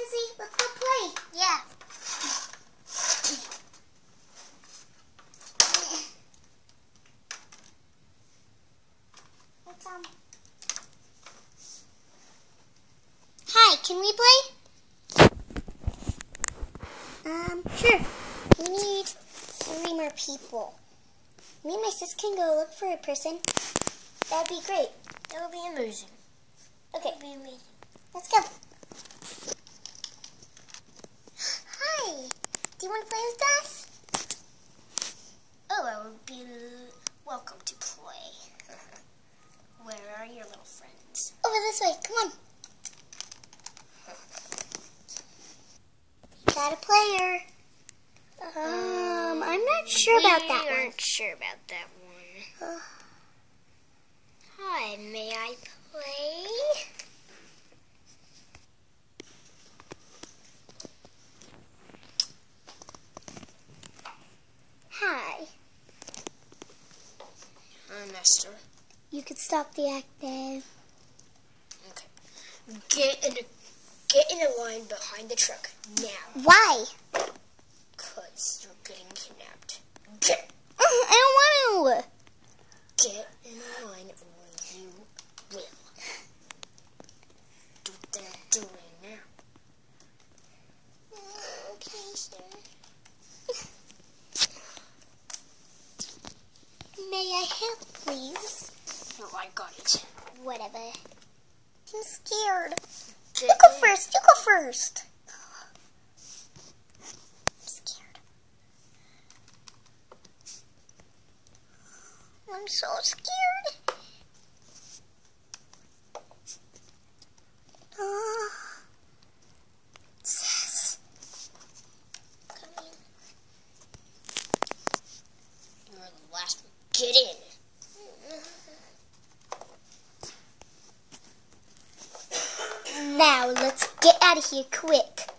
Sissy, let's go play. Yeah. Hi, can we play? Sure. We need 3 more people. Me and my sis can go look for a person. That'd be great. That would be amazing. Okay. That would be amazing. Let's go. Hi. Do you want to play with us? Oh, I would be welcome to play. Where are your little friends? Over this way. Come on. Got a player. I'm not sure about that We one. aren't sure about that one. Hi, may I play? Hi. Hi, Master. You could stop the act then. Okay. Get in a line behind the truck now, Why? 'cause you're getting kidnapped. I don't want to. Get in a line or you will. Do what they're doing now. Okay, sure. May I help, please? No, I got it. Whatever. I'm scared. Get You go in. first. You go first. I'm scared. I'm so scared. Sis. Come in. You're the last one. Get in. Now, let's get out of here quick.